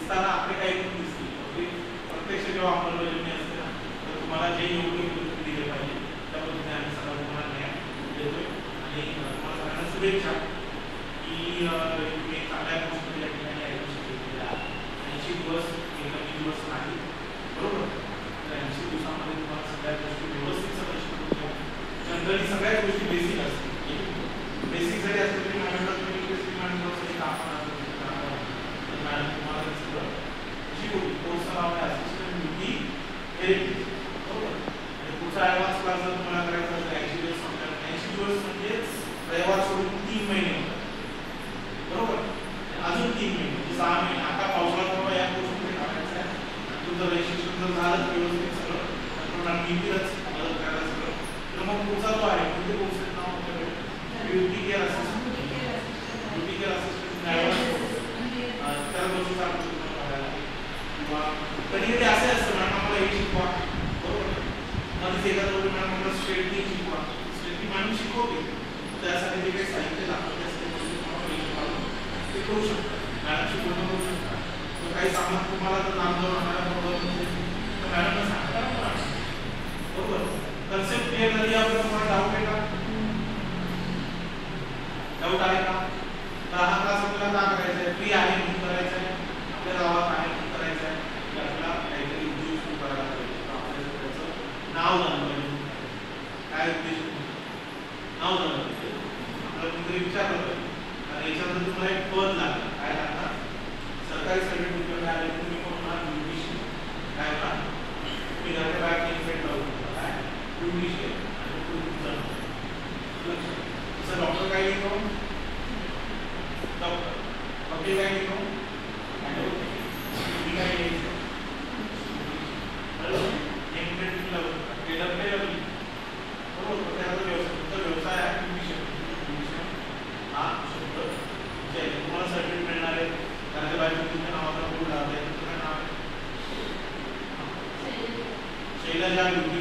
दिसताना आपले काही गुण दिसतील, प्रत्यक्ष जेव्हा अंमलबजावणी असते ना तर तुम्हाला जे योग्य गोष्टी दिले पाहिजे त्या पद्धतीने आम्ही सगळं तुम्हाला न्याय देतोय. आणि तुम्हाला सगळ्यांना शुभेच्छा की तुम्ही चांगल्या गोष्टी या ठिकाणी आयुष्य केलेल्या 80 दिवस हे कमी दिवस नाही, बरोबर. तर 80 दिवसामध्ये तुम्हाला सगळ्या गोष्टी व्यवस्थित सगळं शिकवतो. जनरली सगळ्याच गोष्टी बेसिक असतील, बेसिक जरी असतील तरी मॅडमला तुम्ही डिमांड आपण मॅडम तुम्हाला सगळं शिकवली. कोर्सचं नाव आहे असिस्टंट ड्युटी थेरपी, बरोबर. आणि पुढचा ॲडव्हान्स क्लास जर तुम्हाला करायचा असेल 80 दिवस संपल्यावर, 80 दिवस म्हणजे रविवार सोडून 3 महिने होतात, बरोबर. अजून 3 महिने म्हणजे 6 महिने. आता पावसाळा तेव्हा या कोर्समध्ये काढायचं आहे. तुमचं रजिस्ट्रेशन जर झालं व्यवस्थित सगळं तर मीच मदत करायला सगळं. तर मग पुढचा जो आहे कोणते कोर्सेस नाव आपल्याकडे duty care assistant, duty care assistant advance course त्या गोष्टीचा आपण तुम्हाला बघायला किंवा कधी कधी असे असतं मॅडम आम्हाला हे शिकवा, बरोबर. मध्ये एका दोन मॅडम आम्हाला स्ट्रेटनिंग शिकवा, स्ट्रेटनिंग मॅडम शिकवते. त्यासाठी जे काही साहित्य लागतं ते करू शकतात, मॅडम शिकवणं करू शकतात. तर काही सामान तुम्हाला जर नामजवळ मॅडम तर मॅडमला सांगा, बरोबर. कन्सेप्ट क्लिअर झाली आपण तुम्हाला डाऊट आहे का? डाऊट आहे का? तर हा क्लास आपल्याला का करायचा आहे? फ्री आहे म्हणून करायचा आहे, आपल्या गावात आहे म्हणून करायचा आहे, की आपल्याला काहीतरी उद्योग सुरू करायला पाहिजे. आपल्याला त्याचं नाव जाणलं पाहिजे, काय उद्देश नाव जाणलं पाहिजे. आपल्याला कोणतरी विचारलं पाहिजे. आणि याच्यामध्ये तुम्हाला एक पद लागतं, काय लागणार? सरकारी सर्टिफिकेट तुमच्याकडे आले तुम्ही कोण होणार? ब्युटिशियन. काय होणार? तुम्ही घराच्या बाहेर टेम्पलेट लावू शकता, काय ब्युटिशियन. आणि तुमचं जसं डॉक्टर काय लिहितो, डॉक्टर. वकील काय लिहितो, तुम्ही काय लिहायचं, टेम्पलेट तुम्ही लावू शकता, टेलर काय लावली, बरोबर. त्याचा व्यवसाय, तुमचा व्यवसाय आहे ब्युटिशियन. ब्युटिशियन हा शब्द जे आहे तुम्हाला सर्टिफिकेट मिळणार आहे. घराच्या बाहेर तुमच्या नावाचा बोर्ड लावला आहे, तुमचं काय नाव आहे? शैलजा ब्युटी